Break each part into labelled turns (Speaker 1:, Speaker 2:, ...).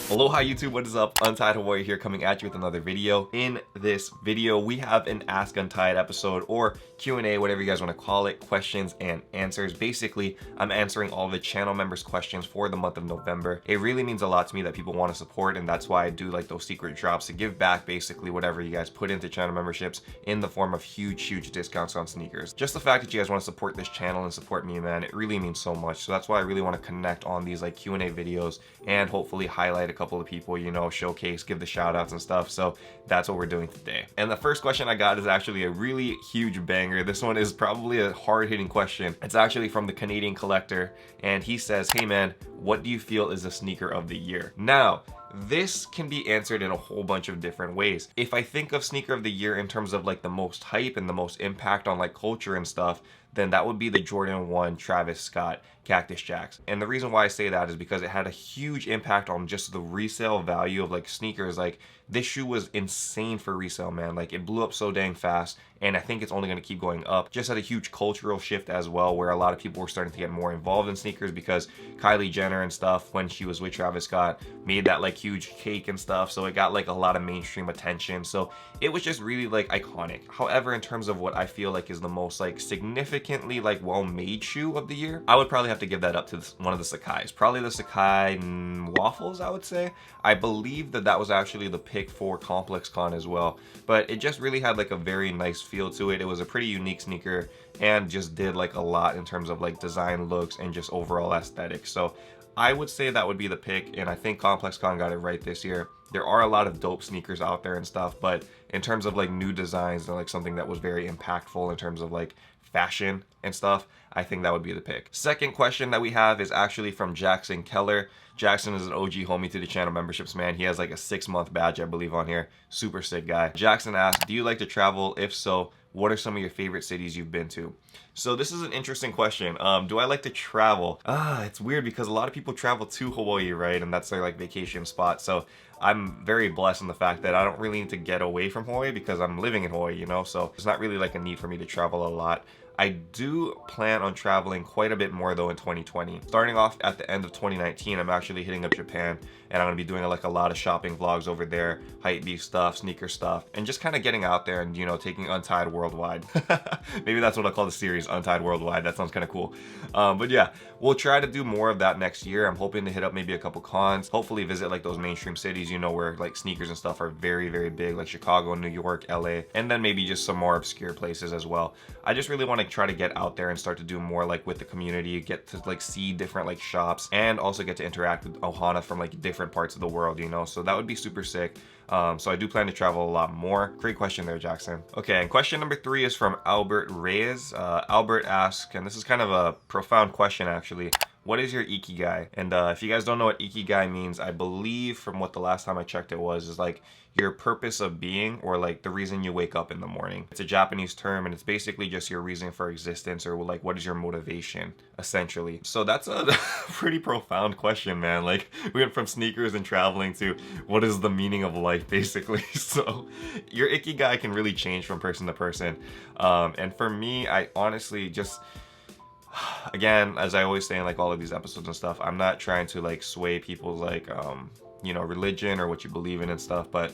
Speaker 1: Aloha YouTube, what is up? Untied Hawaii here, coming at you with another video. In this video, we have an Ask Untied episode, or Q&A, whatever you guys want to call it, questions and answers. Basically, I'm answering all the channel members' questions for the month of November. It really means a lot to me that people want to support, and that's why I do like those secret drops to give back basically whatever you guys put into channel memberships in the form of huge discounts on sneakers. Just the fact that you guys want to support this channel and support me, man, it really means so much. So that's why I really want to connect on these like Q&A videos and hopefully highlight a couple of people, you know, showcase, give the shout outs and stuff. So that's what we're doing today. And the first question I got is actually a really huge banger. This one is probably a hard-hitting question. It's actually from the Canadian Collector, and he says, hey man, what do you feel is the sneaker of the year? Now, this can be answered in a whole bunch of different ways. If I think of sneaker of the year in terms of like the most hype and the most impact on like culture and stuff, then that would be the Jordan 1 Travis Scott Cactus Jacks. And the reason why I say that is because it had a huge impact on just the resale value of like sneakers. Like, this shoe was insane for resale, man. Like, it blew up so dang fast, and I think it's only going to keep going up. Just had a huge cultural shift as well, where a lot of people were starting to get more involved in sneakers because Kylie Jenner and stuff, when she was with Travis Scott, made that like huge cake and stuff, so it got like a lot of mainstream attention. So it was just really like iconic. However, in terms of what I feel like is the most like significantly like well-made shoe of the year, I would probably have to give that up to one of the Sakai's. Probably the Sakai Waffles, I would say. I believe that that was actually the pick for Complex Con as well, but it just really had like a very nice feel to it. It was a pretty unique sneaker and just did like a lot in terms of like design, looks, and just overall aesthetics. So I would say that would be the pick, and I think Complex Con got it right this year. There are a lot of dope sneakers out there and stuff, but in terms of like new designs and like something that was very impactful in terms of like fashion and stuff, I think that would be the pick. Second question that we have is actually from Jackson Keller. Jackson is an OG homie to the channel memberships, man. He has like a 6-month badge, I believe, on here. Super sick guy. Jackson asked, do you like to travel? If so, what are some of your favorite cities you've been to? So this is an interesting question. Do I like to travel? It's weird because a lot of people travel to Hawaii, right? And that's their like vacation spot. So I'm very blessed in the fact that I don't really need to get away from Hawaii because I'm living in Hawaii, you know? So it's not really like a need for me to travel a lot. I do plan on traveling quite a bit more though in 2020. Starting off at the end of 2019, I'm actually hitting up Japan, and I'm gonna be doing like a lot of shopping vlogs over there, hypebeast stuff, sneaker stuff, and just kind of getting out there and, you know, taking Untied worldwide. Maybe that's what I call the series, Untied Worldwide. That sounds kind of cool. But yeah, we'll try to do more of that next year. I'm hoping to hit up maybe a couple cons, hopefully visit like those mainstream cities, you know, where like sneakers and stuff are very big, like Chicago, New York, LA, and then maybe just some more obscure places as well. I just really want to try to get out there and start to do more like with the community, get to like see different like shops, and also get to interact with Ohana from like different parts of the world, you know? So that would be super sick. So I do plan to travel a lot more. Great question there, Jackson. Okay, and question number 3 is from Albert Reyes. Albert asks, and this is kind of a profound question actually, what is your ikigai? And if you guys don't know what ikigai means, I believe from what the last time I checked it was, is like your purpose of being, or like the reason you wake up in the morning. It's a Japanese term, and it's basically just your reason for existence, or like what is your motivation essentially. So that's a pretty profound question, man. Like, we went from sneakers and traveling to what is the meaning of life basically. So your ikigai can really change from person to person. And for me, I honestly just, again, as I always say in like all of these episodes and stuff, I'm not trying to like sway people's like you know, religion or what you believe in and stuff, but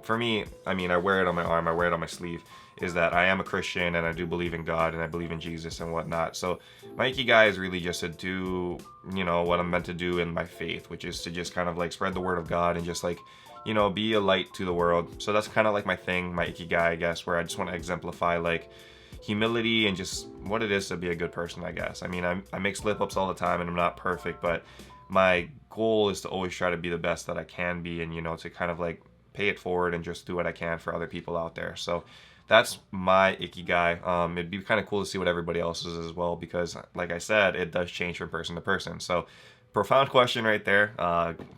Speaker 1: for me, I mean, I wear it on my arm, I wear it on my sleeve, is that I am a Christian and I do believe in God and I believe in Jesus and whatnot. So my ikigai is really just to do, you know, what I'm meant to do in my faith, which is to just kind of like spread the word of God and just like, you know, be a light to the world. So that's kind of like my thing, my ikigai, I guess, where I just want to exemplify like humility and just what it is to be a good person, I guess. I mean, I make slip-ups all the time and I'm not perfect, but my goal is to always try to be the best that I can be, and, you know, to kind of like pay it forward and just do what I can for other people out there. So that's my ikigai. It'd be kind of cool to see what everybody else's is as well, because like I said, it does change from person to person. So profound question right there.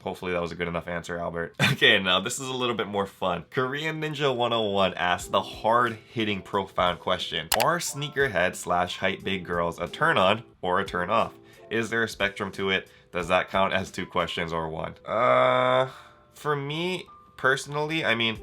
Speaker 1: Hopefully that was a good enough answer, Albert. Okay, now this is a little bit more fun. Korean Ninja 101 asked the hard-hitting profound question. Are sneakerhead / hype big girls a turn on or a turn off? Is there a spectrum to it? Does that count as 2 questions or 1? For me personally, I mean,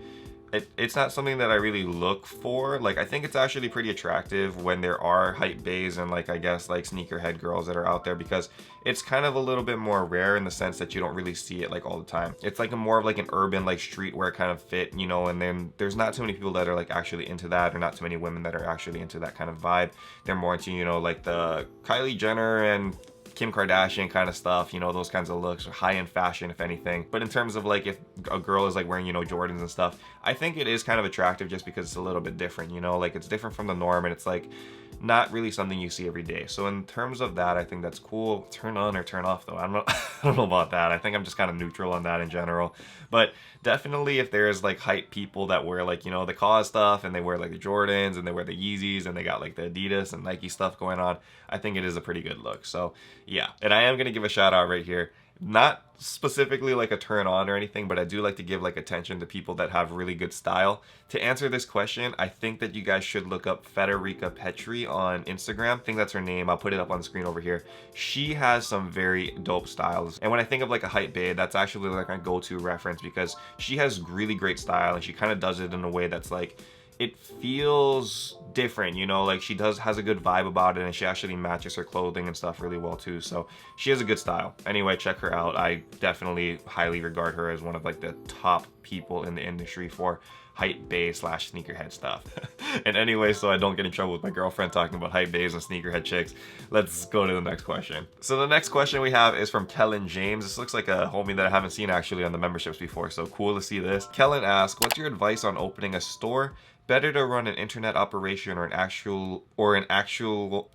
Speaker 1: it's not something that I really look for. Like, I think it's actually pretty attractive when there are hype bays and like, I guess like sneakerhead girls that are out there, because it's kind of a little bit more rare in the sense that you don't really see it like all the time. It's like a more of like an urban like streetwear kind of fit, you know, and then there's not too many people that are like actually into that, or not too many women that are actually into that kind of vibe. They're more into, you know, like the Kylie Jenner and Kim Kardashian kind of stuff, you know, those kinds of looks, high-end fashion if anything. But in terms of like if a girl is like wearing, you know, Jordans and stuff, I think it is kind of attractive just because it's a little bit different, you know, like it's different from the norm, and it's like not really something you see every day. So in terms of that, I think that's cool. Turn on or turn off though, I don't know. I don't know about that. I think I'm just kind of neutral on that in general. But definitely if there's like hype people that wear like, you know, the COS stuff, and they wear like the Jordans, and they wear the Yeezys, and they got like the Adidas and Nike stuff going on, I think it is a pretty good look. So yeah, and I am gonna give a shout out right here. Not specifically like a turn on or anything, but I do like to give like attention to people that have really good style. To answer this question, I think that you guys should look up Federica Petri on Instagram. I think that's her name. I'll put it up on the screen over here. She has some very dope styles. And when I think of like a hype babe, that's actually like my go-to reference, because she has really great style, and she kind of does it in a way that's like, it feels different, you know, like she has a good vibe about it, and she actually matches her clothing and stuff really well too. So she has a good style. Anyway, check her out. I definitely highly regard her as one of like the top people in the industry for hype bay / sneakerhead stuff. And anyway, so I don't get in trouble with my girlfriend talking about hype bays and sneakerhead chicks, let's go to the next question. So the next question we have is from Kellen James. This looks like a homie that I haven't seen actually on the memberships before, so cool to see this. Kellen asks, what's your advice on opening a store? Better to run an internet operation or an actual or an actual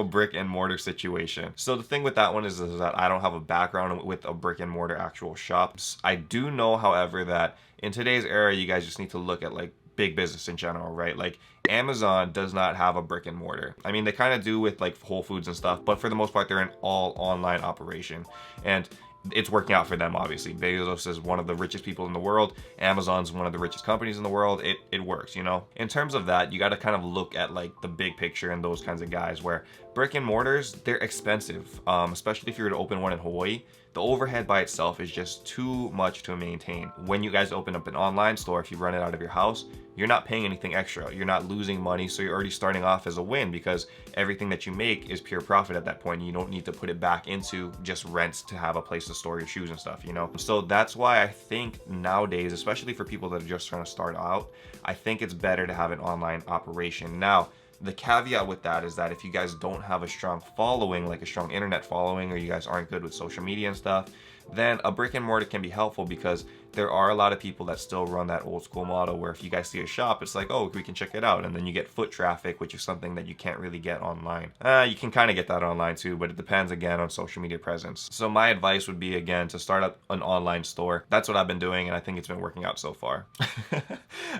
Speaker 1: brick and mortar situation? So the thing with that one is that I don't have a background with a brick and mortar actual shops. I do know, however, that in today's era, you guys just need to look at like big business in general, right? Like Amazon does not have a brick and mortar. I mean, they kind of do with like Whole Foods and stuff, but for the most part, they're an all online operation. And it's working out for them, obviously. Bezos is one of the richest people in the world. Amazon's one of the richest companies in the world. It works, you know? In terms of that, you got to kind of look at like the big picture and those kinds of guys, where brick and mortars, they're expensive, especially if you were to open one in Hawaii. The overhead by itself is just too much to maintain. When you guys open up an online store, if you run it out of your house, you're not paying anything extra. You're not losing money, so you're already starting off as a win, because everything that you make is pure profit at that point. You don't need to put it back into just rents to have a place to store your shoes and stuff, you know? So that's why I think nowadays, especially for people that are just trying to start out, I think it's better to have an online operation. Now, the caveat with that is that if you guys don't have a strong following, like a strong internet following, or you guys aren't good with social media and stuff, then a brick and mortar can be helpful, because there are a lot of people that still run that old school model where if you guys see a shop, it's like, oh, we can check it out. And then you get foot traffic, which is something that you can't really get online. You can kind of get that online too, but it depends again on social media presence. So my advice would be, again, to start up an online store. That's what I've been doing, and I think it's been working out so far.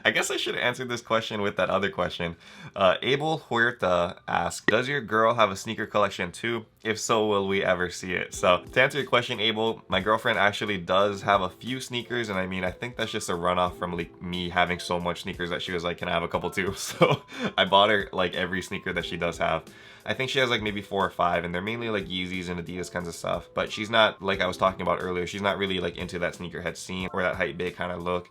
Speaker 1: I guess I should have answered this question with that other question. Abel Huerta asks, does your girl have a sneaker collection too? If so, will we ever see it? So to answer your question, Abel, my girlfriend actually does have a few sneakers, and I mean, I think that's just a runoff from like me having so much sneakers that she was like, can I have a couple too? So I bought her like every sneaker that she does have. I think she has like maybe 4 or 5, and they're mainly like Yeezys and Adidas kinds of stuff. But she's not, like I was talking about earlier, she's not really like into that sneakerhead scene or that hype bae kind of look.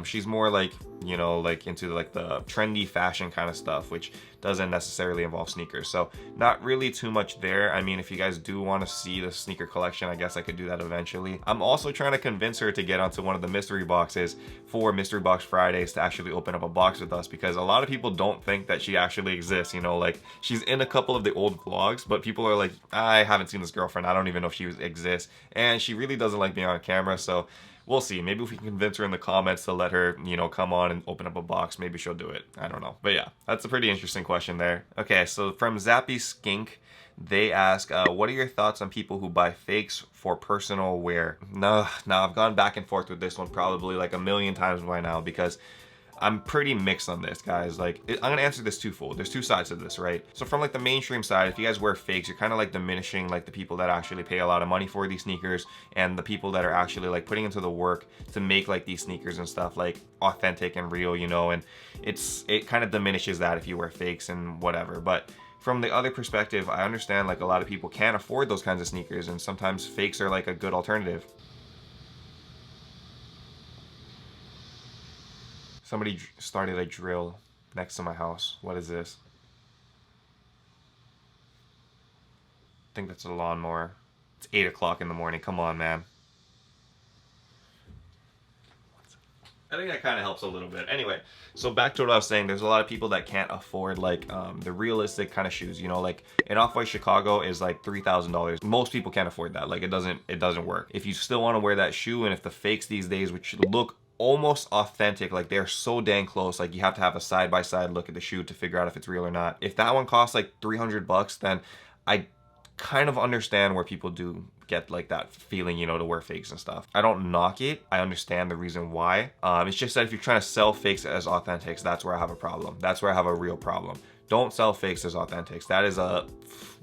Speaker 1: She's more like, you know, like into like the trendy fashion kind of stuff, which doesn't necessarily involve sneakers. So not really too much there. I mean, if you guys do want to see the sneaker collection, I guess I could do that eventually. I'm also trying to convince her to get onto one of the mystery boxes for Mystery Box Fridays, to actually open up a box with us, because a lot of people don't think that she actually exists, you know, like she's in a couple of the old vlogs, but people are like, I haven't seen this girlfriend, I don't even know if she exists, and she really doesn't like being on camera. So we'll see. Maybe if we can convince her in the comments to let her, you know, come on and open up a box, maybe she'll do it. I don't know. But yeah, that's a pretty interesting question there. Okay, so from Zappy Skink, they ask, what are your thoughts on people who buy fakes for personal wear? No, I've gone back and forth with this one probably like a million times by now, because I'm pretty mixed on this, guys. Like, I'm gonna answer this twofold. There's two sides to this, right? So from like the mainstream side, if you guys wear fakes, you're kind of like diminishing like the people that actually pay a lot of money for these sneakers, and the people that are actually like putting into the work to make like these sneakers and stuff like authentic and real, you know, and it kind of diminishes that if you wear fakes and whatever. But from the other perspective, I understand like a lot of people can't afford those kinds of sneakers, and sometimes fakes are like a good alternative. Somebody started a drill next to my house. What is this? I think that's a lawnmower. It's 8 o'clock in the morning. Come on, man. I think that kind of helps a little bit. Anyway, so back to what I was saying, there's a lot of people that can't afford like the realistic kind of shoes, you know, like an Off-White Chicago is like $3,000. Most people can't afford that. Like it doesn't work. If you still want to wear that shoe, and if the fakes these days, which look almost authentic, like they're so dang close, like you have to have a side-by-side look at the shoe to figure out if it's real or not. If that one costs like 300 bucks, then I kind of understand where people do get like that feeling, you know, to wear fakes and stuff. I don't knock it. I understand the reason why. It's just that if you're trying to sell fakes as authentics, that's where I have a problem. That's where I have a real problem. Don't sell fakes as authentics. That is a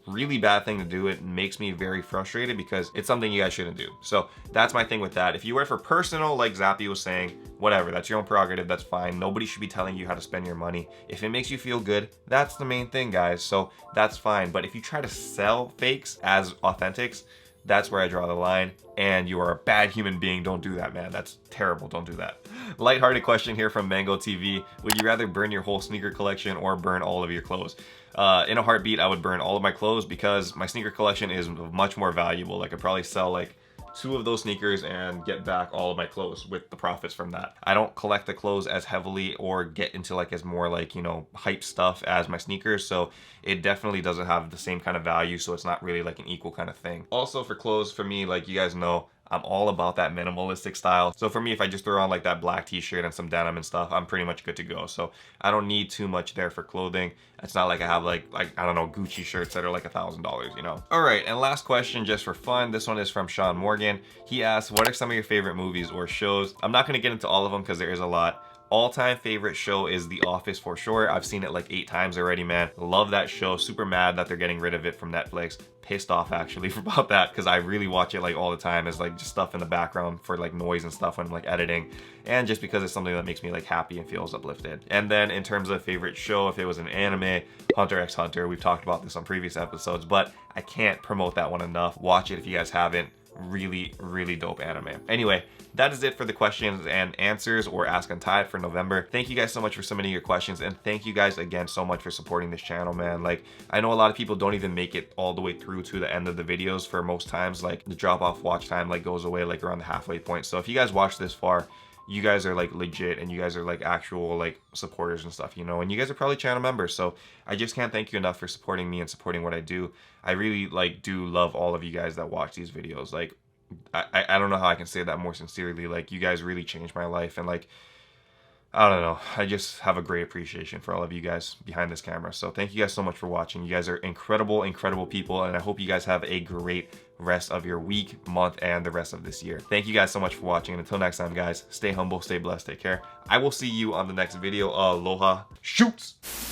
Speaker 1: really bad thing to do. It makes me very frustrated because it's something you guys shouldn't do. So that's my thing with that. If you wear it for personal, like Zappy was saying, whatever, that's your own prerogative, that's fine. Nobody should be telling you how to spend your money. If it makes you feel good, that's the main thing, guys. So that's fine. But if you try to sell fakes as authentics, that's where I draw the line, and you are a bad human being. Don't do that, man. That's terrible. Don't do that. Lighthearted question here from Mango TV. Would you rather burn your whole sneaker collection or burn all of your clothes? In a heartbeat, I would burn all of my clothes because my sneaker collection is much more valuable. I could probably sell like 2 of those sneakers and get back all of my clothes with the profits from that. I don't collect the clothes as heavily or get into like as more like, you know, hype stuff as my sneakers, so it definitely doesn't have the same kind of value, so it's not really like an equal kind of thing. Also for clothes, for me, like you guys know, I'm all about that minimalistic style. So for me, if I just throw on like that black t-shirt and some denim and stuff, I'm pretty much good to go. So I don't need too much there for clothing. It's not like I have like I don't know, Gucci shirts that are like $1,000, you know? All right, and last question just for fun. This one is from Sean Morgan. He asks, what are some of your favorite movies or shows? I'm not gonna get into all of them because there is a lot. All-time favorite show is The Office for sure. I've seen it like 8 times already, man. Love that show. Super mad that they're getting rid of it from Netflix. Pissed off actually about that because I really watch it like all the time as like just stuff in the background for like noise and stuff when I'm like editing, and just because it's something that makes me like happy and feels uplifted. And then in terms of favorite show, if it was an anime, Hunter x Hunter. We've talked about this on previous episodes, but I can't promote that one enough. Watch it if you guys haven't. Really dope anime. Anyway, that is it for the questions and answers, or Ask Untied, for November. Thank you guys so much for submitting your questions, and thank you guys again so much for supporting this channel, man. Like, I know a lot of people don't even make it all the way through to the end of the videos. For most times, like the drop off watch time like goes away like around the halfway point. So if you guys watch this far, you guys are like legit, and you guys are like actual like supporters and stuff, you know, and you guys are probably channel members. So I just can't thank you enough for supporting me and supporting what I do. I really like do love all of you guys that watch these videos. Like I don't know how I can say that more sincerely. Like, you guys really changed my life, and like, I don't know, I just have a great appreciation for all of you guys behind this camera. So thank you guys so much for watching. You guys are incredible people, and I hope you guys have a great rest of your week, month, and the rest of this year. Thank you guys so much for watching, and until next time, guys, stay humble, stay blessed, take care. I will see you on the next video. Aloha. Shoots!